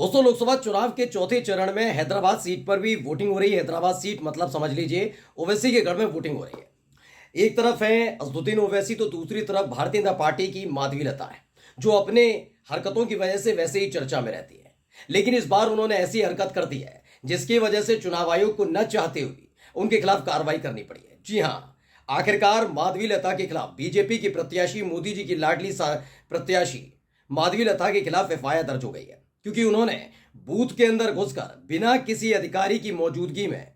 दोस्तों, लोकसभा चुनाव के चौथे चरण में हैदराबाद सीट पर भी वोटिंग हो रही है। हैदराबाद सीट मतलब समझ लीजिए ओवैसी के गढ़ में वोटिंग हो रही है। एक तरफ है असदुद्दीन ओवैसी तो दूसरी तरफ भारतीय जनता पार्टी की माधवी लता है, जो अपने हरकतों की वजह से वैसे ही चर्चा में रहती है। लेकिन इस बार उन्होंने ऐसी हरकत कर दी है जिसकी वजह से चुनाव आयोग को न चाहते हुए उनके खिलाफ कार्रवाई करनी पड़ी है। जी हाँ, आखिरकार माधवी लता के खिलाफ बीजेपी की प्रत्याशी, मोदी जी की लाडली प्रत्याशी माधवी लता के खिलाफ एफआईआर दर्ज हो गई है, क्योंकि उन्होंने बूथ के अंदर घुसकर बिना किसी अधिकारी की मौजूदगी में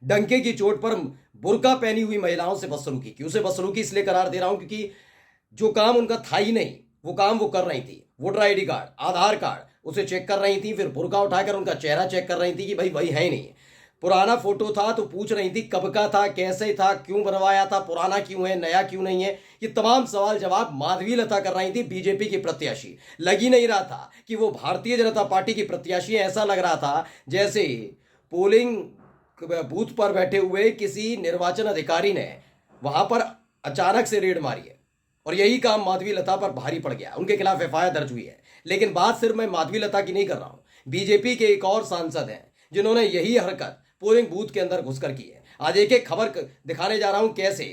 डंके की चोट पर बुर्का पहनी हुई महिलाओं से बदसलूकी की। उसे बदसलूकी इसलिए करार दे रहा हूं क्योंकि जो काम उनका था ही नहीं, वो काम वो कर रही थी। वोटर आईडी कार्ड, आधार कार्ड उसे चेक कर रही थी, फिर बुर्का उठाकर उनका चेहरा चेक कर रही थी कि भाई वही है ही नहीं। पुराना फोटो था तो पूछ रही थी कब का था, कैसे था, क्यों बनवाया था, पुराना क्यों है, नया क्यों नहीं है। ये तमाम सवाल जवाब माधवी लता कर रही थी, बीजेपी की प्रत्याशी। लग ही नहीं रहा था कि वो भारतीय जनता पार्टी की प्रत्याशी है। ऐसा लग रहा था जैसे पोलिंग बूथ पर बैठे हुए किसी निर्वाचन अधिकारी ने वहां पर अचानक से रेड मारी है। और यही काम माधवी लता पर भारी पड़ गया, उनके खिलाफ एफआईआर दर्ज हुई है। लेकिन बात सिर्फ मैं माधवी लता की नहीं कर रहा हूं, बीजेपी के एक और सांसद हैं जिन्होंने यही हरकत पोलिंग बूथ के अंदर घुसकर की है। आज एक एक खबर दिखाने जा रहा हूं कैसे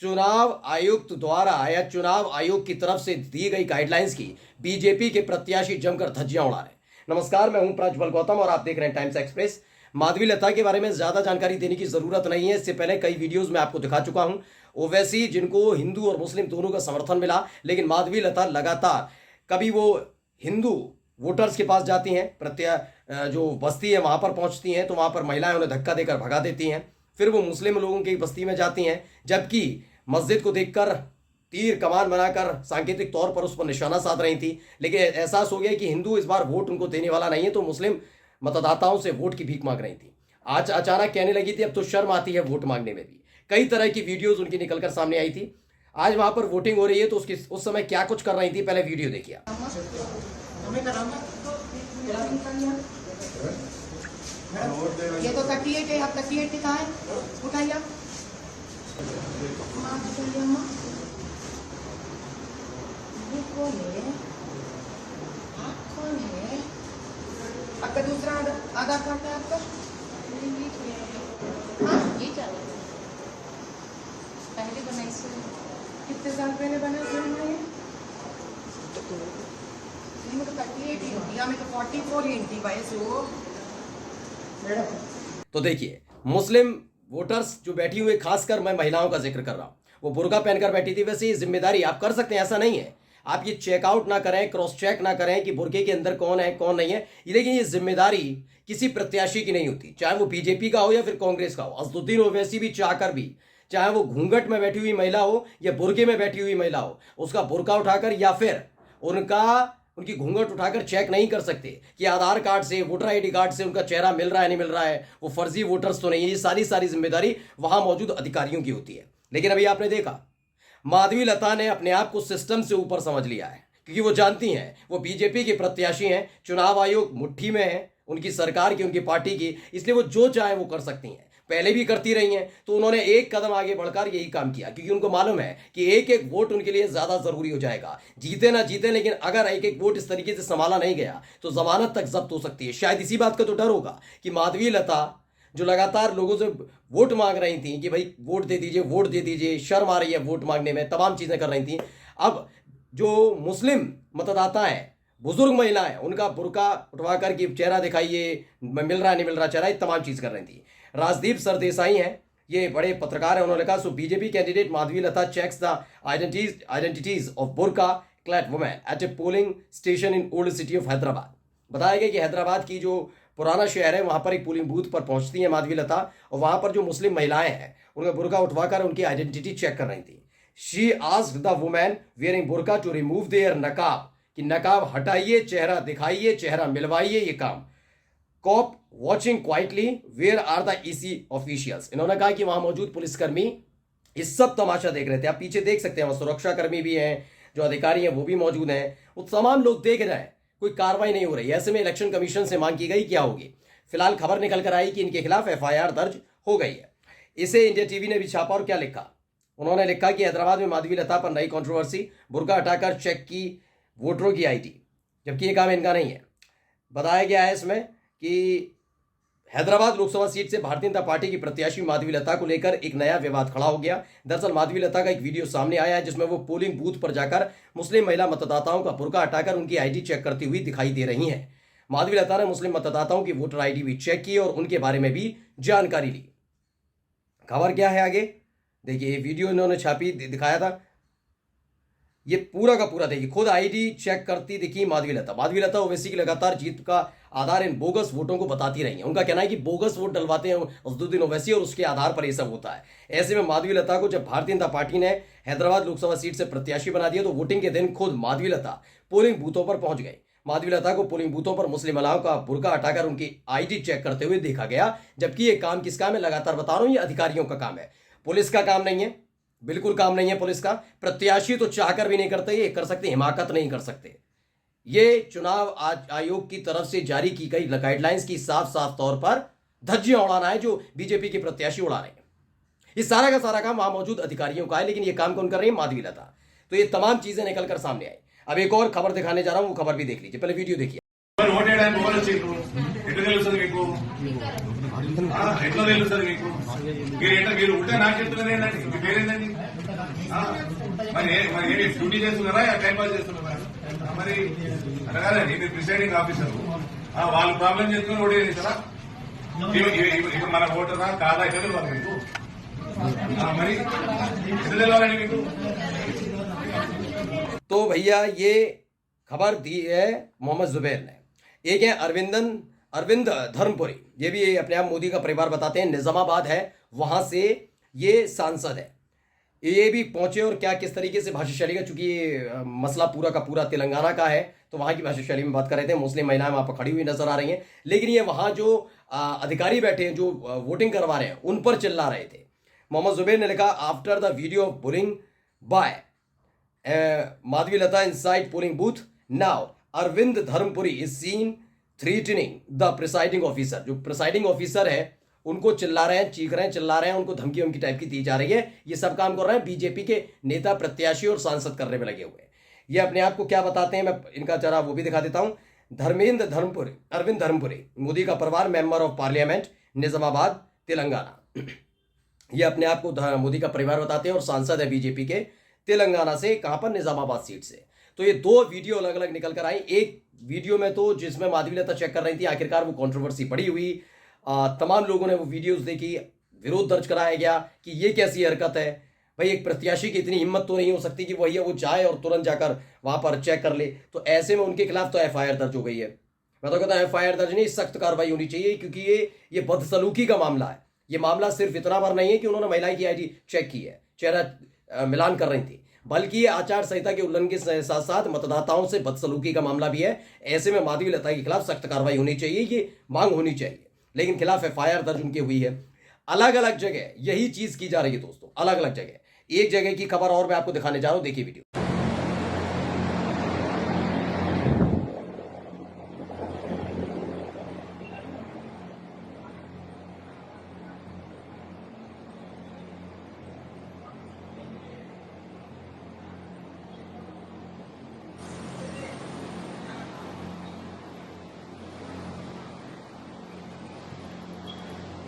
चुनाव आयुक्त द्वारा या चुनाव आयोग की तरफ से दी गई गाइडलाइंस की बीजेपी के प्रत्याशी जमकर धज्जियां उड़ा रहे हैं। नमस्कार, मैं हूं प्रज्वल गौतम और आप देख रहे हैं टाइम्स एक्सप्रेस। माधवी लता के बारे में ज्यादा जानकारी देने की जरूरत नहीं है, इससे पहले कई वीडियोज में आपको दिखा चुका हूं। ओवैसी जिनको हिंदू और मुस्लिम दोनों का समर्थन मिला, लेकिन माधवी लता लगातार कभी वो हिंदू वोटर्स के पास जाती हैं, जो बस्ती है वहां पर पहुंचती हैं तो वहां पर महिलाएं उन्हें धक्का देकर भगा देती हैं। फिर वो मुस्लिम लोगों की बस्ती में जाती हैं, जबकि मस्जिद को देखकर तीर कमान बनाकर सांकेतिक तौर पर उस पर निशाना साध रही थी। लेकिन एहसास हो गया कि हिंदू इस बार वोट उनको देने वाला नहीं है, तो मुस्लिम मतदाताओं से वोट की भीख मांग रही थी। आज अचानक कहने लगी थी अब तो शर्म आती है वोट मांगने में भी। कई तरह की वीडियोज उनकी निकलकर सामने आई थी। आज वहां पर वोटिंग हो रही है तो उस समय क्या कुछ कर रही थी, पहले वीडियो देखिए। ये तो 38 है, आप 38 कहाँ है? उठाइए आप। ये कौन है? आप कौन है? आपका दूसरा आधार कार्ड है आपका? हाँ, ये चल पहले बनाई से कितने साल पहले बना ये? में तो 38 ही होती है, हमें तो 44 ही थी वयस वो। तो देखिए, मुस्लिम वोटर्स जो बैठी हुई, खासकर मैं महिलाओं का जिक्र कर रहा हूं, वो बुर्का पहनकर बैठी थी। वैसे ये जिम्मेदारी आप कर सकते हैं, ऐसा नहीं है। आप ये चेकआउट ना करें, क्रॉस चेक ना करें कि बुर्के के अंदर कौन है कौन नहीं है, लेकिन ये जिम्मेदारी किसी प्रत्याशी की नहीं होती, चाहे वो बीजेपी का हो या फिर कांग्रेस का हो। असदुद्दीन ओवैसी भी चाहकर भी, चाहे वो घूंघट में बैठी हुई महिला हो या बुर्के में बैठी हुई महिला हो, उसका बुर्का उठाकर या फिर उनकी घूंघट उठाकर चेक नहीं कर सकते कि आधार कार्ड से, वोटर आईडी कार्ड से उनका चेहरा मिल रहा है नहीं मिल रहा है, वो फर्जी वोटर्स तो नहीं है। ये सारी जिम्मेदारी वहां मौजूद अधिकारियों की होती है। लेकिन अभी आपने देखा माधवी लता ने अपने आप को सिस्टम से ऊपर समझ लिया है, क्योंकि वो जानती हैं वो बीजेपी की प्रत्याशी हैं, चुनाव आयोग मुट्ठी में है उनकी सरकार की, उनकी पार्टी की, इसलिए वो जो चाहे वो कर सकती हैं। पहले भी करती रही हैं, तो उन्होंने एक कदम आगे बढ़कर यही काम किया, क्योंकि उनको मालूम है कि एक एक वोट उनके लिए ज्यादा जरूरी हो जाएगा। जीते ना जीते, लेकिन अगर एक एक वोट इस तरीके से संभाला नहीं गया तो जमानत तक जब्त हो सकती है। शायद इसी बात का तो डर होगा कि माधवी लता जो लगातार लोगों से वोट मांग रही थी कि भाई वोट दे दीजिए, वोट दे दीजिए, शर्म आ रही है वोट मांगने में, तमाम चीजें कर रही थी। अब जो मुस्लिम मतदाता है, बुजुर्ग महिला है, उनका बुर्का उठवा कर के चेहरा दिखाइए, मिल रहा नहीं मिल रहा चेहरा, ये तमाम चीज कर रही थी। राजदीप सरदेसाई हैं, ये बड़े पत्रकार हैं, उन्होंने कहा so BJP candidate Madhavi Latha checks the identities of burqa clad women at a polling station in old city of Hyderabad. बताया गया कि हैदराबाद की जो पुराना शहर है वहां पर एक पोलिंग बूथ पर पहुंचती है माधवी लता, और वहां पर जो मुस्लिम महिलाएं हैं उनका बुर्का उठवाकर उनकी आइडेंटिटी चेक कर रही थी। She asked the women wearing burqa to remove their niqab, कि नकाब हटाइए, चेहरा दिखाइए, चेहरा मिलवाइए, ये काम। Cop watching quietly, where are the EC officials. इन्होंने कहा कि वहां मौजूद पुलिसकर्मी इस सब तमाशा देख रहे थे। आप पीछे देख सकते हैं, वहां सुरक्षा कर्मी भी हैं, जो अधिकारी हैं वो भी मौजूद हैं, वो तमाम लोग देख रहे हैं, कोई कार्रवाई नहीं हो रही। ऐसे में इलेक्शन कमीशन से मांग की गई क्या होगी। फिलहाल खबर निकल कर आई कि इनके खिलाफ एफआईआर दर्ज हो गई है। इसे इंडिया टीवी ने भी छापा और क्या लिखा, उन्होंने लिखा कि हैदराबाद में माधवी लता पर नई कंट्रोवर्सी, बुर्का हटाकर चेक की वोटरों की आईडी, जबकि ये काम इनका नहीं है। बताया गया है इसमें कि हैदराबाद लोकसभा सीट से भारतीय जनता पार्टी की प्रत्याशी माधवी लता को लेकर एक नया विवाद खड़ा हो गया। दरअसल माधवी लता का एक वीडियो सामने आया है जिसमें वो पोलिंग बूथ पर जाकर मुस्लिम महिला मतदाताओं का बुर्का हटाकर उनकी आईडी चेक करती हुई दिखाई दे रही हैं। माधवी लता ने मुस्लिम मतदाताओं की वोटर आईडी भी चेक की और उनके बारे में भी जानकारी ली। खबर क्या है आगे देखिए, ये वीडियो इन्होंने छापी दिखाया था। ये पूरा का पूरा देखिए, खुद आईडी चेक करती दिखी माधवी लता। माधवी लता ओवैसी की लगातार जीत का आधार इन बोगस वोटों को बताती रही है। उनका कहना है कि बोगस वोट डलवाते हैं अजदुद्दीन ओवैसी और उसके आधार पर ये सब होता है। ऐसे में माधवी लता को जब भारतीय जनता पार्टी ने हैदराबाद लोकसभा सीट से प्रत्याशी बना दिया तो वोटिंग के दिन खुद माधवी लता पोलिंग बूथों पर पहुंच गए। माधवी लता को पोलिंग बूथों पर मुस्लिम महिलाओं का बुर्का हटाकर उनकी आईडी चेक करते हुए देखा गया, जबकि ये काम किसका है? मैं लगातार बता रहा हूं, ये अधिकारियों का काम है, पुलिस का काम नहीं है, बिल्कुल काम नहीं है पुलिस का। प्रत्याशी तो चाहकर भी नहीं करते, ये कर सकते, हिमाकत नहीं कर सकते। ये चुनाव आयोग की तरफ से जारी की गई गाइडलाइंस की साफ साफ तौर पर धज्जियां उड़ाना है जो बीजेपी के प्रत्याशी उड़ा रहे हैं। ये सारा का सारा काम वहां मौजूद अधिकारियों का है, लेकिन ये काम कौन कर रही है? माधवी लता। तो ये तमाम चीजें निकलकर सामने आई। अब एक और खबर दिखाने जा रहा हूं, वो खबर भी देख लीजिए, पहले वीडियो देखिए। ఎట్లా తెలుస్తుంది మీకు? మీరు ఉంటే నాకు చెప్తున్నారేంటండి? మీ పేరేంటండి? మరి ఏమి డ్యూటీ చేస్తున్నారా టైం పాస్ చేస్తున్నారా? మరి అట్లా కాదండి, మీరు ప్రిసైడింగ్ ఆఫీసర్ వాళ్ళు ప్రాబ్లం చేసుకుని ఓటు చేస్తారా? ఇప్పుడు మన ఓటరా కాదా ఎట్లా తెలియాలి మీకు? మరి ఎట్లా తెలియాలండి మీకు? तो भैया ये खबर दी है मोहम्मद जुबैर ने। एक है अरविंद धर्मपुरी, ये भी अपने आप मोदी का परिवार बताते हैं, निजामाबाद है, वहां से ये सांसद है। ये भी पहुंचे और क्या किस तरीके से भाषा शैली का, चूंकि ये मसला पूरा का पूरा तेलंगाना का है तो वहां की भाषा शैली में बात कर रहे थे। मुस्लिम महिलाएं वहां पर खड़ी हुई नजर आ रही हैं, लेकिन ये वहां जो अधिकारी बैठे हैं जो वोटिंग करवा रहे हैं उन पर चिल्ला रहे थे। मोहम्मद जुबैर ने लिखा, after the video of bullying by Madhavi Latha inside polling booth, now Arvind Dharmapuri is seen threatening the presiding officer. जो प्रिसाइडिंग ऑफिसर है उनको चिल्ला रहे हैं, चीख रहे हैं, चिल्ला रहे हैं, उनको धमकी उनकी टाइप की दी जा रही है। ये सब काम कर रहे हैं बीजेपी के नेता, प्रत्याशी और सांसद करने में लगे हुए हैं। ये अपने आप को क्या बताते हैं, मैं इनका जरा वो भी दिखा देता हूं। अरविंद धर्मपुरी, मोदी का परिवार, member of parliament, Nizamabad, Telangana. ये अपने आप को मोदी का परिवार बताते हैं और सांसद है बीजेपी के तेलंगाना से। कहां पर? निजामाबाद सीट से। तो ये दो वीडियो अलग अलग निकल कर आई। एक वीडियो में तो जिसमें माधवी लता चेक कर रही थी, आखिरकार वो कंट्रोवर्सी बड़ी हुई, तमाम लोगों ने वो वीडियोस देखी, विरोध दर्ज कराया गया कि ये कैसी हरकत है भाई, एक प्रत्याशी की इतनी हिम्मत तो नहीं हो सकती कि वो जाए और तुरंत जाकर वहां पर चेक कर ले। तो ऐसे में उनके खिलाफ तो एफआईआर दर्ज हो गई है। मैं तो कहता हूं एफआईआर दर्ज नहीं, सख्त कार्रवाई होनी चाहिए, क्योंकि ये बदसलूकी का मामला है। ये मामला सिर्फ इतना बार नहीं है कि उन्होंने महिला की आईडी चेक की है, चेहरा मिलान कर रही थी, बल्कि ये आचार संहिता के उल्लंघन के साथ साथ मतदाताओं से बदसलूकी का मामला भी है। ऐसे में माधवी लता के खिलाफ सख्त कार्रवाई होनी चाहिए, ये मांग होनी चाहिए, लेकिन खिलाफ एफआईआर दर्ज उनकी हुई है। अलग अलग जगह यही चीज की जा रही है दोस्तों, अलग अलग जगह। एक जगह की खबर और मैं आपको दिखाने जा रहा हूं, देखिए वीडियो।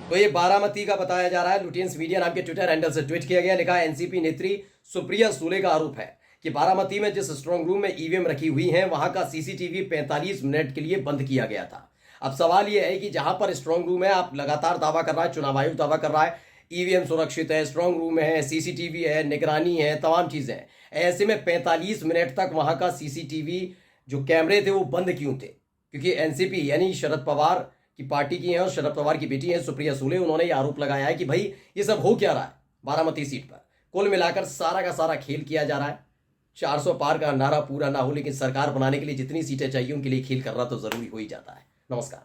तो ये बारामती का बताया जा रहा है। लुटियंस मीडिया नाम के ट्विटर हैंडल से ट्वीट किया गया, लिखा है एनसीपी नेत्री सुप्रिया सूले का आरोप है कि बारामती में जिस स्ट्रांग रूम में ईवीएम रखी हुई है वहां का सीसीटीवी 45 मिनट के लिए बंद किया गया था। अब सवाल यह है कि जहां पर स्ट्रांग रूम है, आप लगातार दावा कर रहा है, चुनाव आयोग दावा कर रहा है ईवीएम सुरक्षित है, स्ट्रांग रूम है, सीसीटीवी है, निगरानी है, तमाम चीजें हैं। ऐसे में 45 मिनट तक वहां का सीसीटीवी जो कैमरे थे वो बंद क्यों थे? क्योंकि एनसीपी यानी शरद पवार की पार्टी की हैं और शरद पवार की बेटी हैं सुप्रिया सूले, उन्होंने ये आरोप लगाया है कि भाई ये सब हो क्या रहा है बारामती सीट पर। कुल मिलाकर सारा का सारा खेल किया जा रहा है। 400 पार का नारा पूरा ना हो, लेकिन सरकार बनाने के लिए जितनी सीटें चाहिए उनके लिए खेल करना तो जरूरी हो ही जाता है। नमस्कार।